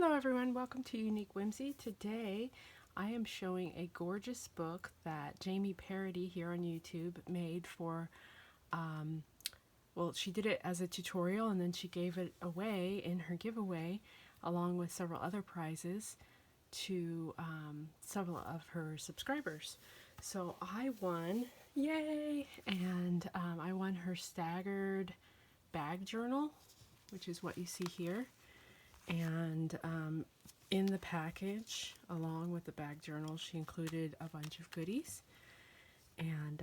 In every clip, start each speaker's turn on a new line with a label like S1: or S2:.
S1: Hello everyone, welcome to Unique Whimsy. Today I am showing a gorgeous book that Jamie Parady here on YouTube made for, well, she did it as a tutorial and then she gave it away in her giveaway along with several other prizes to several of her subscribers. So I won, yay! And I won her staggered bag journal, which is what you see here. And in the package, along with the bag journal, she included a bunch of goodies. And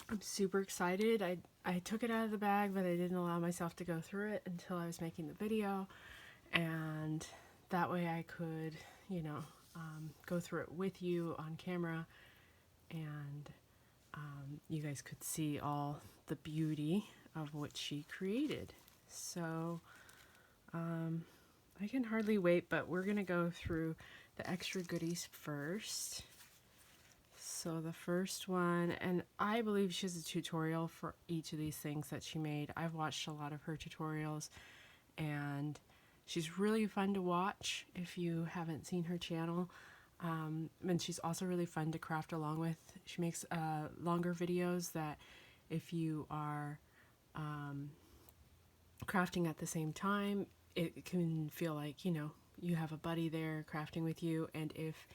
S1: I'm super excited. I took it out of the bag, but I didn't allow myself to go through it until I was making the video. And that way I could, go through it with you on camera. And you guys could see all the beauty of what she created. So I can hardly wait, but we're going to go through the extra goodies first. So the first one, and I believe she has a tutorial for each of these things that she made. I've watched a lot of her tutorials, and she's really fun to watch if you haven't seen her channel. And she's also really fun to craft along with. She makes longer videos that if you are crafting at the same time, it can feel like, you have a buddy there crafting with you. And if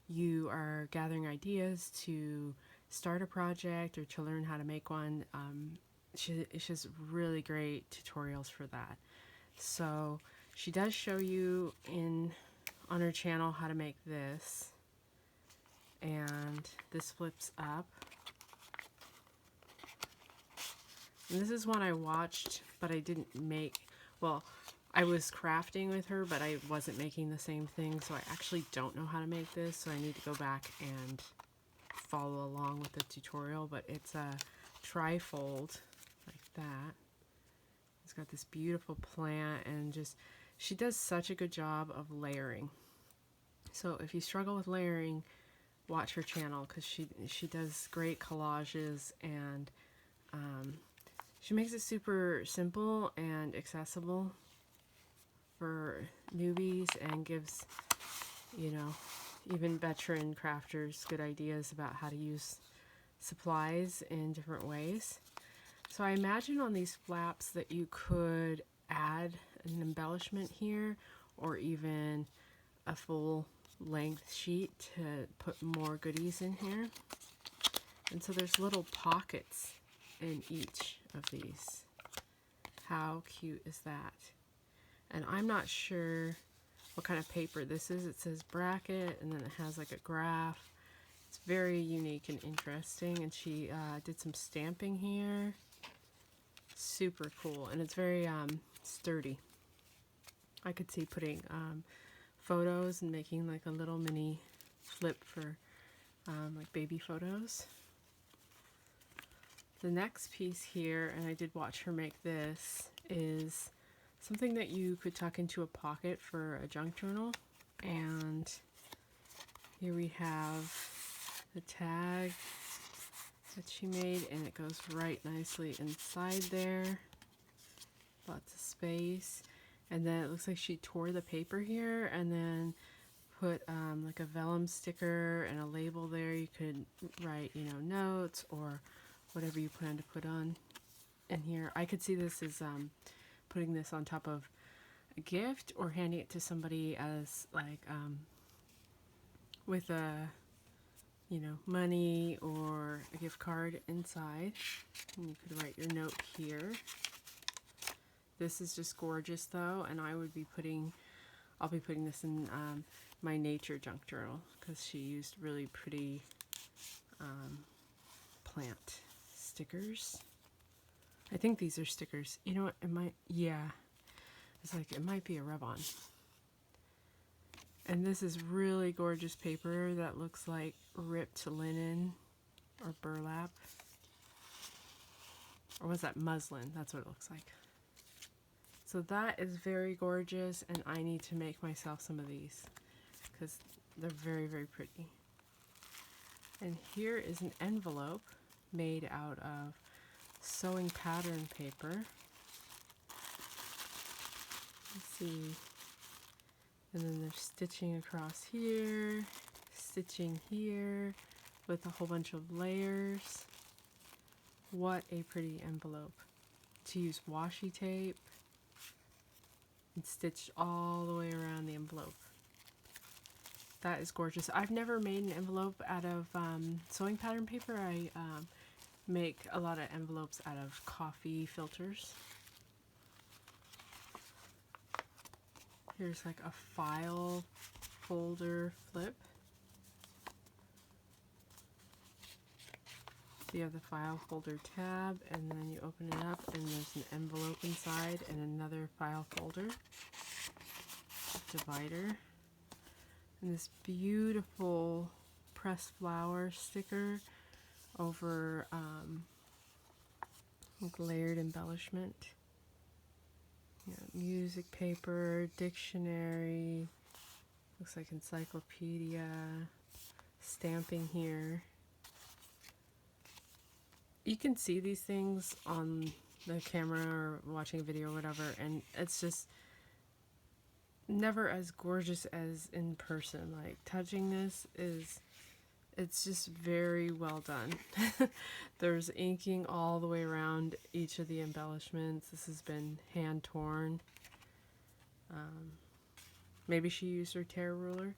S1: you are gathering ideas to start a project or to learn how to make one, she's really great tutorials for that. So she does show you on her channel how to make this. And this flips up. And this is one I watched, but I didn't make. Well, I was crafting with her, but I wasn't making the same thing, so I actually don't know how to make this, so I need to go back and follow along with the tutorial. But it's a trifold like that. It's got this beautiful plant, and she does such a good job of layering. So if you struggle with layering, watch her channel, because she does great collages, and she makes it super simple and accessible for newbies, and gives, even veteran crafters good ideas about how to use supplies in different ways. So I imagine on these flaps that you could add an embellishment here, or even a full length sheet to put more goodies in here. And so there's little pockets in each of these. How cute is that? And I'm not sure what kind of paper this is. It says bracket, and then it has like a graph. It's very unique and interesting. And she did some stamping here. Super cool. And it's very sturdy. I could see putting photos and making like a little mini flip for like baby photos. The next piece here, and I did watch her make this, is something that you could tuck into a pocket for a junk journal. And here we have the tag that she made, and it goes right nicely inside there. Lots of space. And then it looks like she tore the paper here and then put like a vellum sticker and a label there. You could write, notes or whatever you plan to put on in here. I could see this as putting this on top of a gift, or handing it to somebody as like with a money or a gift card inside. And you could write your note here. This is just gorgeous though, and I'll be putting this in my nature junk journal, because she used really pretty plant stickers. I think these are stickers. You know what? It's like, it might be a rub-on. And this is really gorgeous paper that looks like ripped linen or burlap. Or was that muslin? That's what it looks like. So that is very gorgeous, and I need to make myself some of these because they're very, very pretty. And here is an envelope made out of sewing pattern paper. Let's see. And then there's stitching across here, stitching here with a whole bunch of layers. What a pretty envelope. To use washi tape and stitch all the way around the envelope. That is gorgeous. I've never made an envelope out of sewing pattern paper. I make a lot of envelopes out of coffee filters. Here's like a file folder flip. So you have the file folder tab, and then you open it up and there's an envelope inside and another file folder divider. And this beautiful pressed flower sticker over like layered embellishment. Yeah, music paper, dictionary, looks like encyclopedia, stamping here. You can see these things on the camera or watching a video or whatever, and it's just never as gorgeous as in person. Like, touching this it's just very well done. There's inking all the way around each of the embellishments. This has been hand torn. Maybe she used her tear ruler.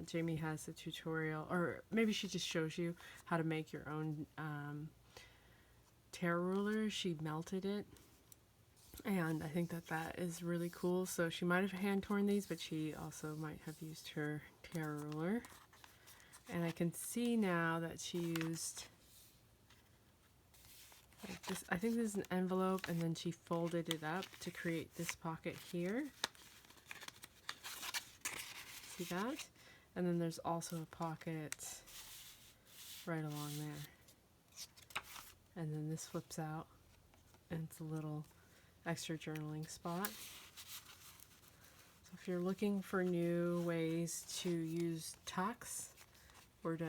S1: Jamie has a tutorial, or maybe she just shows you how to make your own tear ruler. She melted it, and I think that is really cool. So she might have hand torn these, but she also might have used her tear ruler. And I can see now that she used like this. I think this is an envelope, and then she folded it up to create this pocket here. See that? And then there's also a pocket right along there. And then this flips out, and it's a little extra journaling spot. So if you're looking for new ways to use tucks or to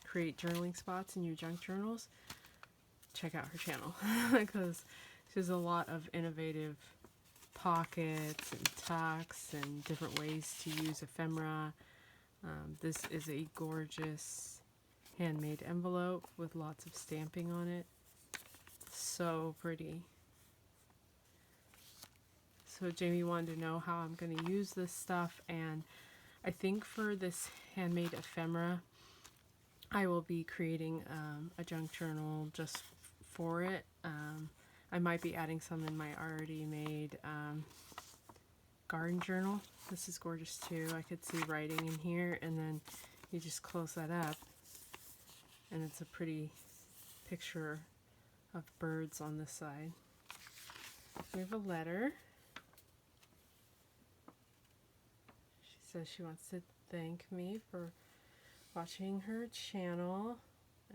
S1: create journaling spots in your junk journals, check out her channel because she has a lot of innovative pockets and tucks and different ways to use ephemera. This is a gorgeous handmade envelope with lots of stamping on it. So pretty. So Jamie wanted to know how I'm going to use this stuff, and I think for this handmade ephemera, I will be creating a junk journal just for it. I might be adding some in my already made garden journal. This is gorgeous too. I could see writing in here, and then you just close that up, and it's a pretty picture of birds on this side. We have a letter. She says she wants to thank me for watching her channel,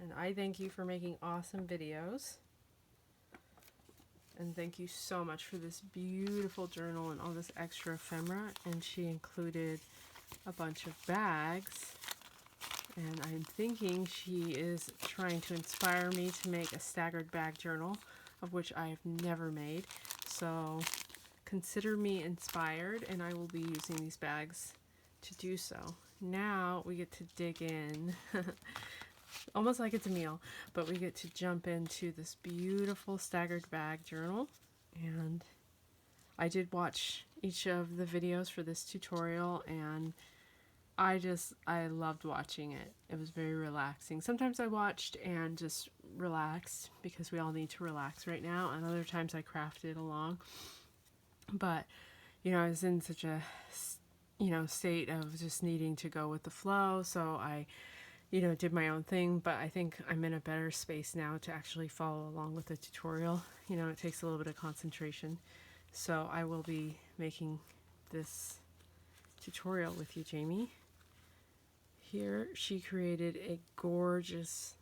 S1: and I thank you for making awesome videos. And thank you so much for this beautiful journal and all this extra ephemera. And she included a bunch of bags. And I'm thinking she is trying to inspire me to make a staggered bag journal, of which I have never made. So consider me inspired, and I will be using these bags to do so. Now we get to dig in. Almost like it's a meal, but we get to jump into this beautiful staggered bag journal. And I did watch each of the videos for this tutorial, and I loved watching it. It was very relaxing. Sometimes I watched and just relaxed because we all need to relax right now, and other times I crafted along. But I was in such a state of just needing to go with the flow, so I did my own thing. But I think I'm in a better space now to actually follow along with the tutorial. It takes a little bit of concentration. So I will be making this tutorial with you, Jamie. Here she created a gorgeous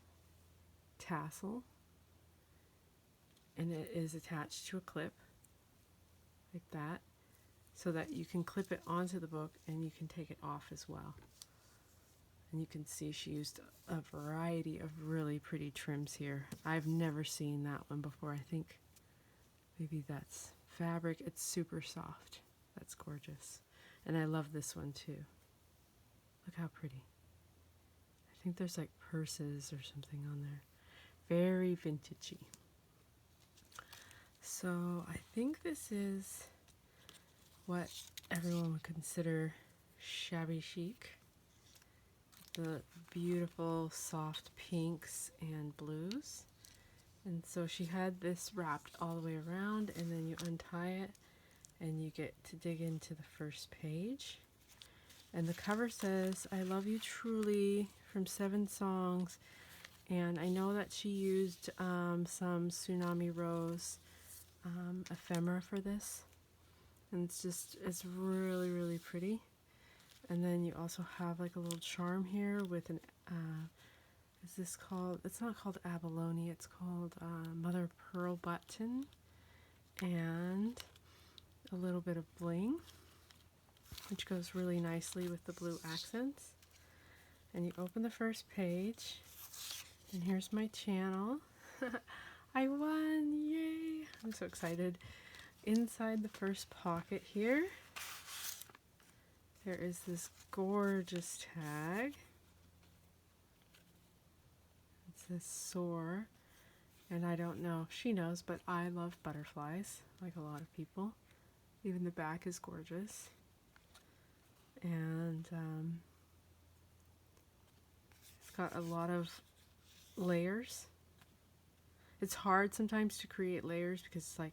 S1: tassel, and it is attached to a clip like that, so that you can clip it onto the book and you can take it off as well. And you can see she used a variety of really pretty trims here. I've never seen that one before. I think maybe that's fabric. It's super soft. That's gorgeous. And I love this one too. Look how pretty. I think there's like purses or something on there. Very vintagey. So I think this is what everyone would consider shabby chic. The beautiful soft pinks and blues. And so she had this wrapped all the way around, and then you untie it and you get to dig into the first page. And the cover says, "I love you truly," from 7 songs. And I know that she used some Tsunami Rose ephemera for this. And it's really, really pretty. And then you also have like a little charm here with an, is this called, it's not called abalone, it's called mother of pearl button. And a little bit of bling, which goes really nicely with the blue accents. And you open the first page, and here's my channel. I won, yay! I'm so excited. Inside the first pocket here, there is this gorgeous tag. It says soar, and I don't know if she knows, but I love butterflies, like a lot of people. Even the back is gorgeous. And it's got a lot of layers. It's hard sometimes to create layers because it's like,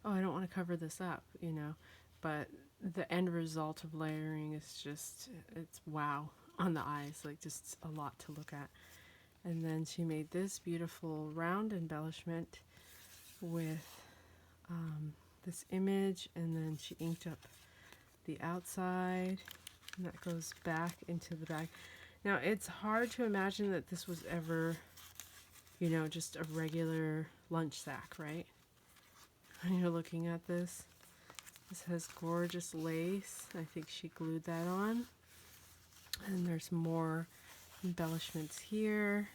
S1: oh, I don't want to cover this up, you know. But the end result of layering is just, it's wow on the eyes, like just a lot to look at. And then she made this beautiful round embellishment with this image, and then she inked up the outside, and that goes back into the bag. Now, it's hard to imagine that this was ever, you know, just a regular lunch sack, right? When you're looking at this, this has gorgeous lace. I think she glued that on. And there's more embellishments here.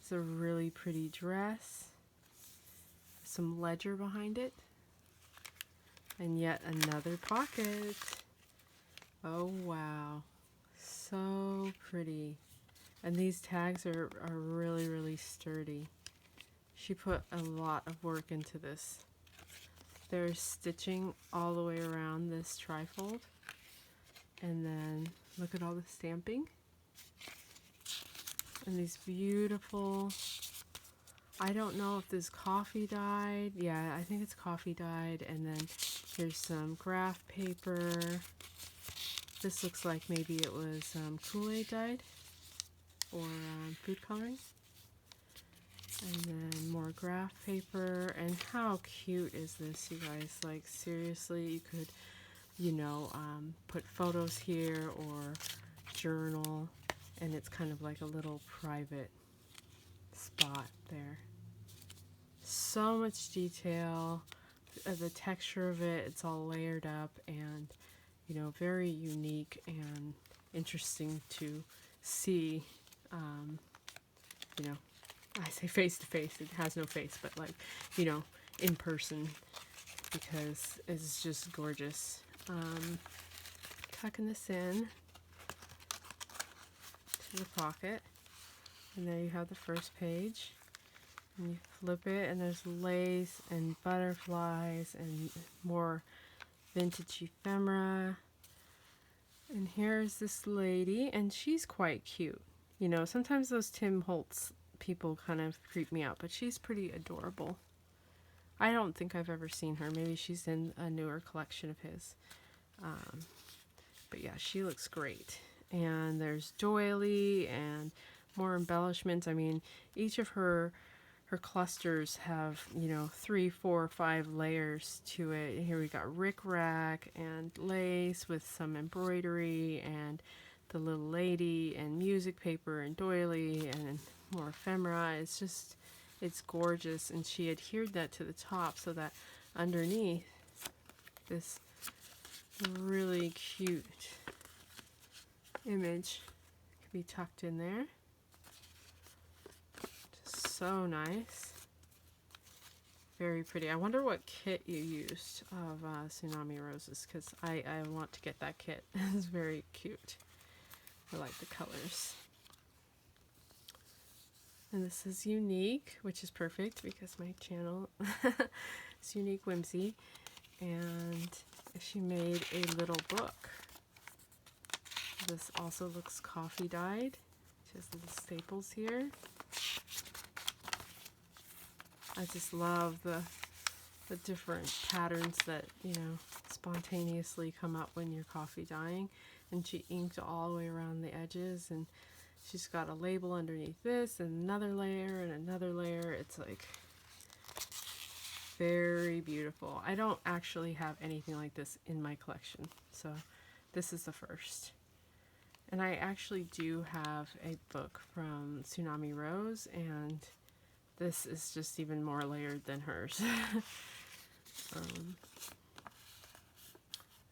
S1: It's a really pretty dress. Some ledger behind it. And yet another pocket. Oh wow, so pretty. And these tags are really, really sturdy. She put a lot of work into this. There's stitching all the way around this trifold. And then look at all the stamping. And these beautiful, I don't know if this coffee dyed. Yeah, I think it's coffee dyed. And then here's some graph paper. This looks like maybe it was Kool-Aid dyed or food coloring. And then more graph paper. And how cute is this, you guys? Like, seriously, you could, you know, put photos here or journal. And it's kind of like a little private spot there. So much detail. The texture of it, it's all layered up and, you know, very unique and interesting to see. You know, I say face to face, it has no face, but like, you know, in person, because it's just gorgeous. Tucking this in to the pocket, and there you have the first page. And you flip it, and there's lace and butterflies and more vintage ephemera. And here's this lady, and she's quite cute. You know, sometimes those Tim Holtz people kind of creep me out, but she's pretty adorable. I don't think I've ever seen her. Maybe she's in a newer collection of his. But yeah, she looks great. And there's doily and more embellishments. I mean, each of her clusters have, you know, 3, 4, 5 layers to it. Here we got rickrack and lace with some embroidery and the little lady and music paper and doily and more ephemera. It's just, it's gorgeous. And she adhered that to the top so that underneath this really cute image could be tucked in there. So nice. Very pretty. I wonder what kit you used of Tsunami Roses, because I want to get that kit. It's very cute. I like the colors. And this is Unique, which is perfect because my channel is Unique Whimsy. And she made a little book. This also looks coffee dyed. She has little staples here. I just love the different patterns that, you know, spontaneously come up when you're coffee dyeing. And she inked all the way around the edges, and she's got a label underneath this and another layer and another layer. It's like very beautiful. I don't actually have anything like this in my collection, so this is the first. And I actually do have a book from Tsunami Rose, and this is just even more layered than hers.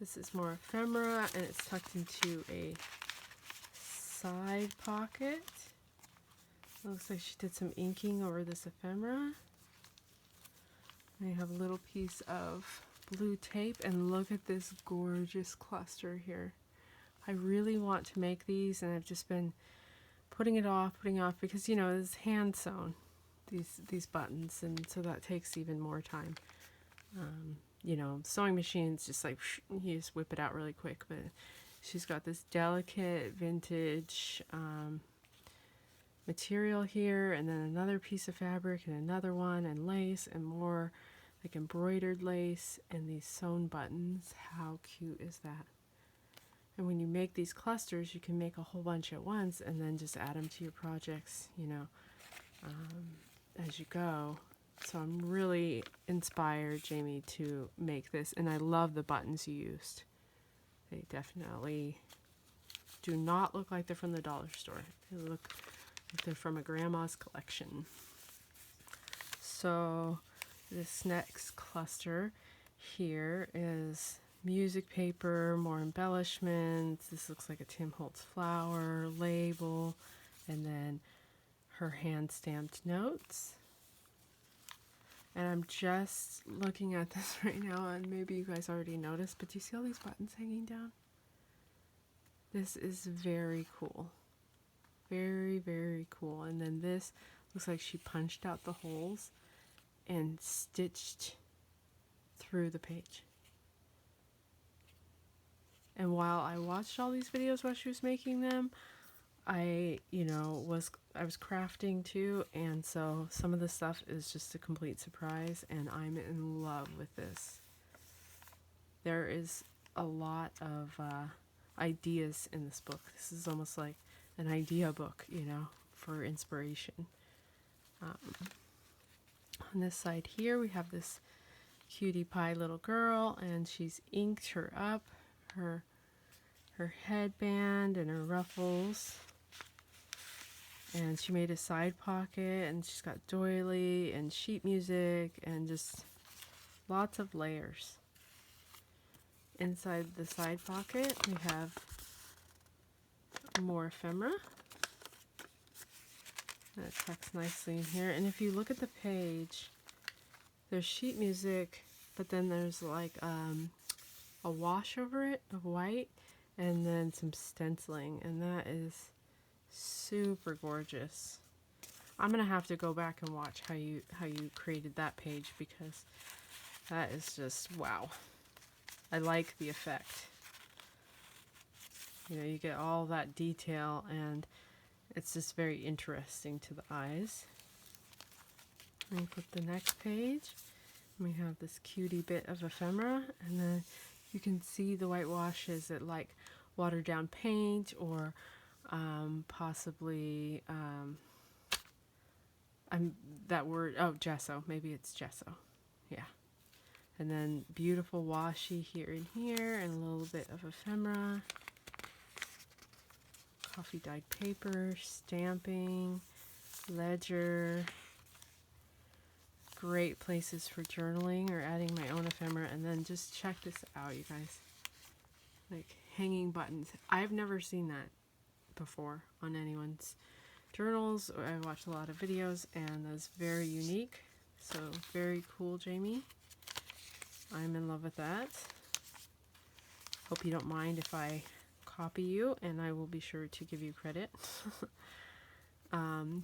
S1: This is more ephemera, and it's tucked into a side pocket. Looks like she did some inking over this ephemera. I have a little piece of blue tape, and look at this gorgeous cluster here. I really want to make these, and I've just been putting off because, you know, it's hand sewn, these buttons, and so that takes even more time. You know, sewing machines just like you just whip it out really quick, but she's got this delicate vintage material here, and then another piece of fabric and another one, and lace and more like embroidered lace and these sewn buttons. How cute is that? And when you make these clusters, you can make a whole bunch at once and then just add them to your projects, you know, as you go. So I'm really inspired, Jamie, to make this, and I love the buttons you used. They definitely do not look like they're from the dollar store. They look like they're from a grandma's collection. So this next cluster here is music paper, more embellishments. This looks like a Tim Holtz flower label, and then her hand-stamped notes. And I'm just looking at this right now, and maybe you guys already noticed, but do you see all these buttons hanging down? This is very cool. Very, very cool. And then this looks like she punched out the holes and stitched through the page. And while I watched all these videos while she was making them, I was crafting too, and so some of the stuff is just a complete surprise, and I'm in love with this. There is a lot of ideas in this book. This is almost like an idea book, you know, for inspiration. On this side here, we have this cutie pie little girl, and she's inked her up, her headband and her ruffles. And she made a side pocket, and she's got doily and sheet music and just lots of layers. Inside the side pocket, we have more ephemera. That tucks nicely in here. And if you look at the page, there's sheet music, but then there's like a wash over it of white, and then some stenciling, and that is super gorgeous. I'm gonna have to go back and watch how you created that page, because that is just wow. I like the effect. You know, you get all that detail, and it's just very interesting to the eyes. And flip the next page. We have this cutie bit of ephemera, and then you can see the whitewash. Is it like watered down paint, or possibly gesso. Maybe it's gesso. Yeah. And then beautiful washi here and here, and a little bit of ephemera. Coffee dyed paper, stamping, ledger. Great places for journaling or adding my own ephemera. And then just check this out, you guys. Like hanging buttons. I've never seen that before on anyone's journals. I watched a lot of videos, and that's very unique. So very cool, Jamie. I'm in love with that. Hope you don't mind if I copy you, and I will be sure to give you credit.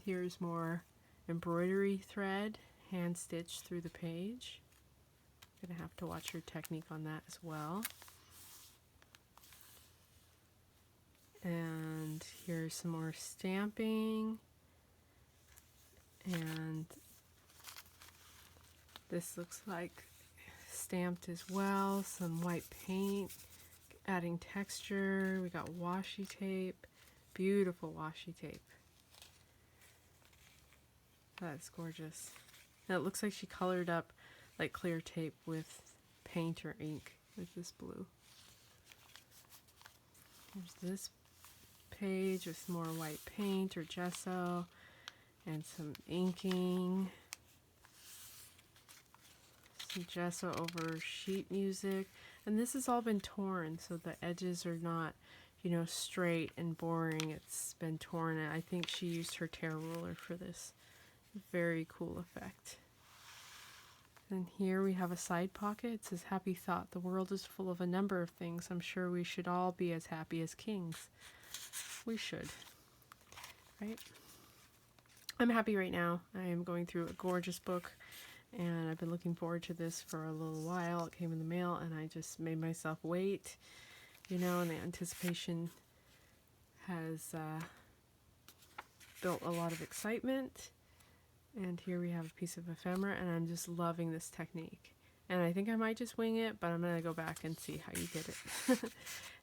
S1: Here's more embroidery thread, hand stitched through the page. Gonna have to watch your technique on that as well. And here's some more stamping, and this looks like stamped as well. Some white paint, adding texture. We got washi tape, beautiful washi tape. That's gorgeous. Now it looks like she colored up like clear tape with paint or ink with this blue. Here's this page with more white paint or gesso and some inking. Some gesso over sheet music. And this has all been torn, so the edges are not, you know, straight and boring. It's been torn, and I think she used her tear ruler for this. Very cool effect. And here we have a side pocket. It says, "Happy thought. The world is full of a number of things. I'm sure we should all be as happy as kings." We should, right? I'm happy right now. I am going through a gorgeous book, and I've been looking forward to this for a little while. It came in the mail, and I just made myself wait, you know, and the anticipation has built a lot of excitement. And here we have a piece of ephemera, and I'm just loving this technique. And I think I might just wing it, but I'm going to go back and see how you did it.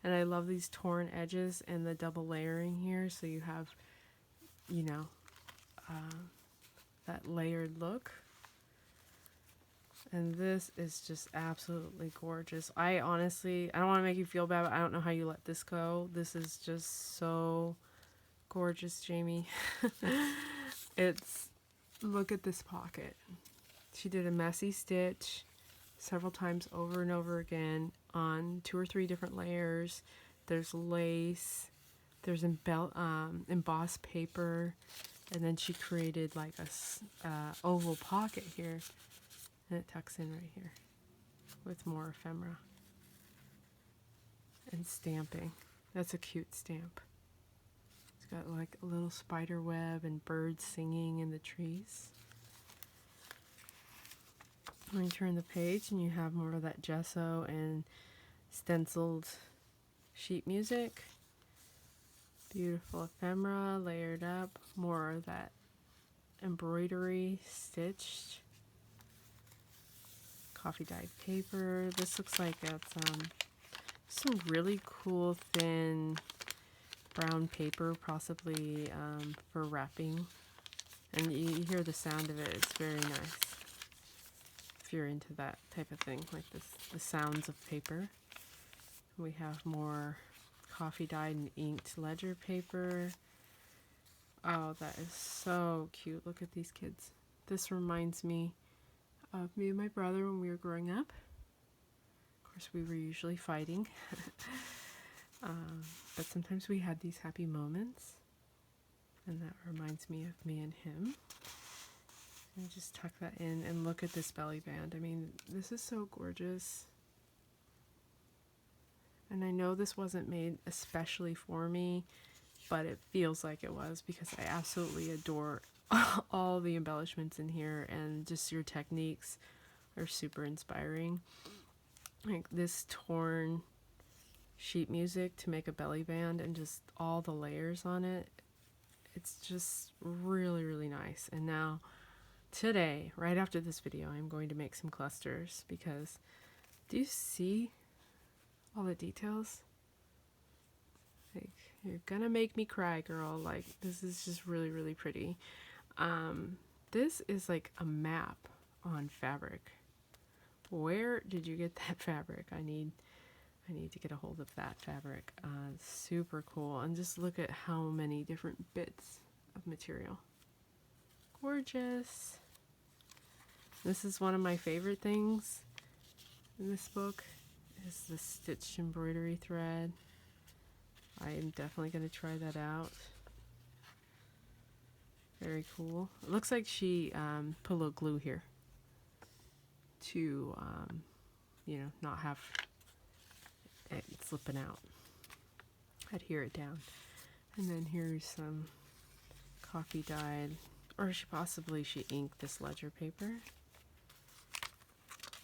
S1: And I love these torn edges and the double layering here, so you have, you know, that layered look. And this is just absolutely gorgeous. I honestly, I don't want to make you feel bad, but I don't know how you let this go. This is just so gorgeous, Jamie. Look at this pocket. She did a messy stitch several times over and over again on 2 or 3 different layers. There's lace, there's embossed paper, and then she created like a oval pocket here, and it tucks in right here with more ephemera and stamping. That's a cute stamp. Got like a little spider web and birds singing in the trees. When you turn the page and you have more of that gesso and stenciled sheet music. Beautiful ephemera layered up. More of that embroidery stitched. Coffee dyed paper. This looks like it's some really cool thin brown paper, possibly for wrapping, and you hear the sound of it. It's very nice if you're into that type of thing, like this, the sounds of paper. We have more coffee dyed and inked ledger paper. Oh, that is so cute. Look at these kids. This reminds me of me and my brother when we were growing up. Of course, we were usually fighting. But sometimes we had these happy moments, and that reminds me of me and him. And just tuck that in, and look at this belly band. I mean, this is so gorgeous. And I know this wasn't made especially for me, but it feels like it was, because I absolutely adore all the embellishments in here, and just your techniques are super inspiring. Like this torn sheet music to make a belly band, and just all the layers on it. It's just really, really nice. And now today, right after this video, I'm going to make some clusters, because do you see all the details? Like, you're gonna make me cry, girl. Like, this is just really, really pretty. This is like a map on fabric. Where did you get that fabric? I need to get a hold of that fabric. Super cool. And just look at how many different bits of material. Gorgeous. This is one of my favorite things in this book, is the stitched embroidery thread. I am definitely going to try that out. Very cool. It looks like she put a little glue here. to, you know, not have it slipping out. Adhere it down. And then here's some coffee dyed, or she inked this ledger paper.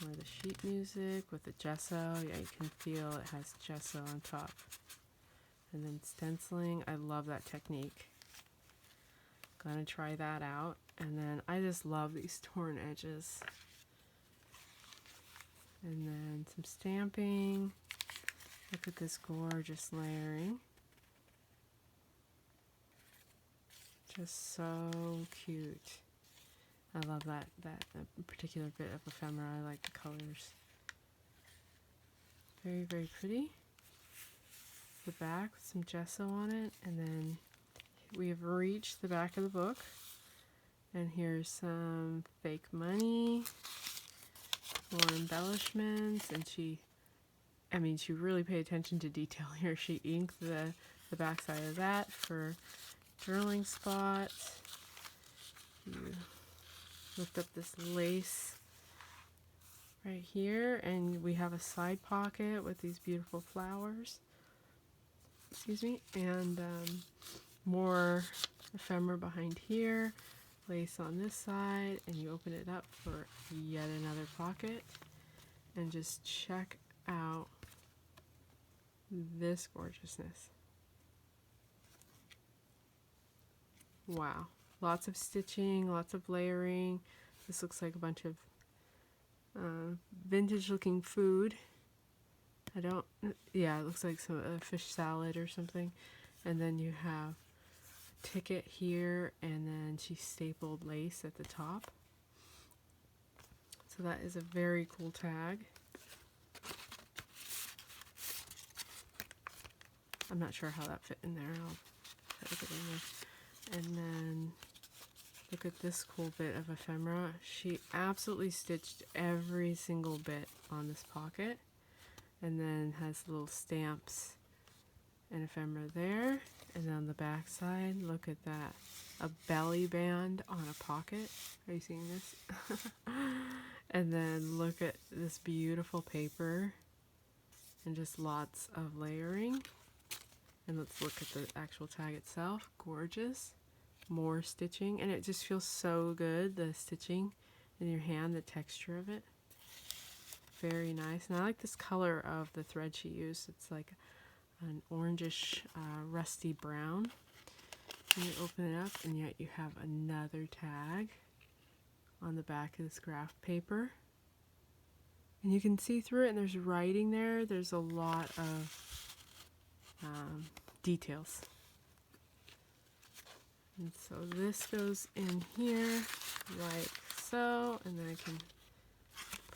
S1: Or the sheet music with the gesso. Yeah, you can feel it has gesso on top. And then stenciling. I love that technique. Gonna try that out. And then I just love these torn edges. And then some stamping. Look at this gorgeous layering. Just so cute. I love that particular bit of ephemera. I like the colors. Very, very pretty. The back with some gesso on it, and then we have reached the back of the book. And here's some fake money, more embellishments, and she really paid attention to detail here. She inked the back side of that for drilling spots. You lift up this lace right here, and we have a side pocket with these beautiful flowers. Excuse me, and more ephemera behind here, lace on this side, and you open it up for yet another pocket. And just check out this gorgeousness. Wow. Lots of stitching, lots of layering. This looks like a bunch of vintage looking food. It looks like a fish salad or something. And then you have a ticket here, and then she stapled lace at the top. So that is a very cool tag. I'm not sure how that fit in there. I'll try to get in there. And then look at this cool bit of ephemera. She absolutely stitched every single bit on this pocket, and then has little stamps and ephemera there. And then on the back side, look at that, a belly band on a pocket. Are you seeing this? And then look at this beautiful paper, and just lots of layering. And let's look at the actual tag itself. Gorgeous. More stitching, and it just feels so good, the stitching in your hand, the texture of it. Very nice. And I like this color of the thread she used. It's like an orangish rusty brown. And you open it up, and yet you have another tag on the back of this graph paper. And you can see through it, and there's writing there. There's a lot of details. And so this goes in here like so, and then I can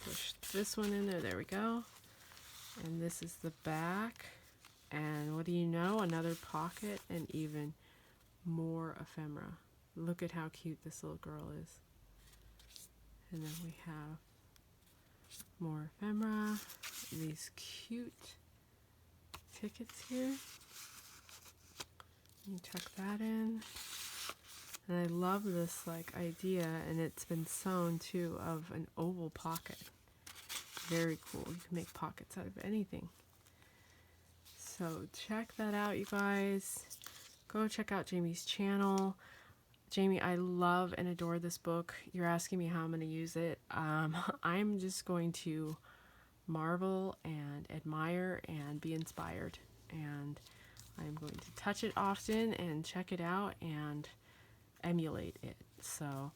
S1: push this one in there. There we go. And this is the back. And what do you know? Another pocket and even more ephemera. Look at how cute this little girl is. And then we have more ephemera. These cute tickets here. You tuck that in. And I love this idea, and it's been sewn too, of an oval pocket. Very cool. You can make pockets out of anything. So check that out, you guys. Go check out Jamie's channel. Jamie, I love and adore this book. You're asking me how I'm going to use it. I'm just going to marvel and admire and be inspired. And I'm going to touch it often and check it out and emulate it. So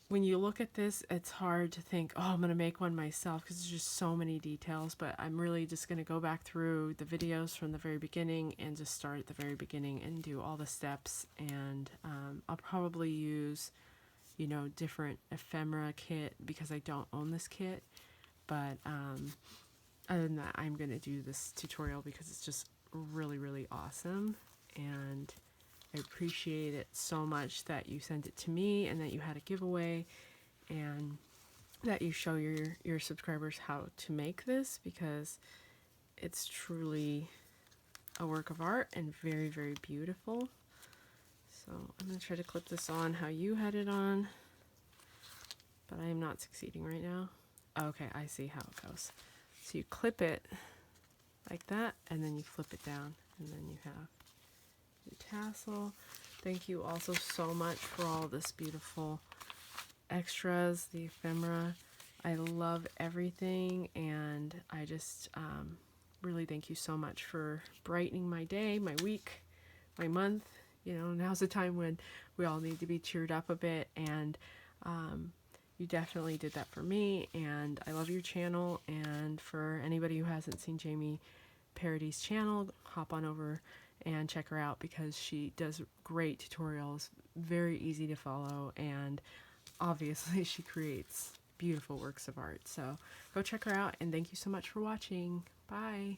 S1: when you look at this, it's hard to think, oh, I'm going to make one myself, because there's just so many details. But I'm really just going to go back through the videos from the very beginning and just start at the very beginning and do all the steps. And I'll probably use, different ephemera kit, because I don't own this kit. But other than that, I'm going to do this tutorial because it's just really, really awesome. And I appreciate it so much that you sent it to me, and that you had a giveaway, and that you show your subscribers how to make this, because it's truly a work of art and very, very beautiful. So I'm going to try to clip this on how you had it on. but I am not succeeding right now. Okay, I see how it goes. So you clip it like that, and then you flip it down, and then you have your tassel. Thank you also so much for all this beautiful extras, the ephemera. I love everything, and I just really thank you so much for brightening my day, my week, my month. You know, now's the time when we all need to be cheered up a bit, and you definitely did that for me, and I love your channel. And for anybody who hasn't seen Jamie Parady's channel, hop on over and check her out because she does great tutorials, very easy to follow, and obviously she creates beautiful works of art. So go check her out, and thank you so much for watching. Bye.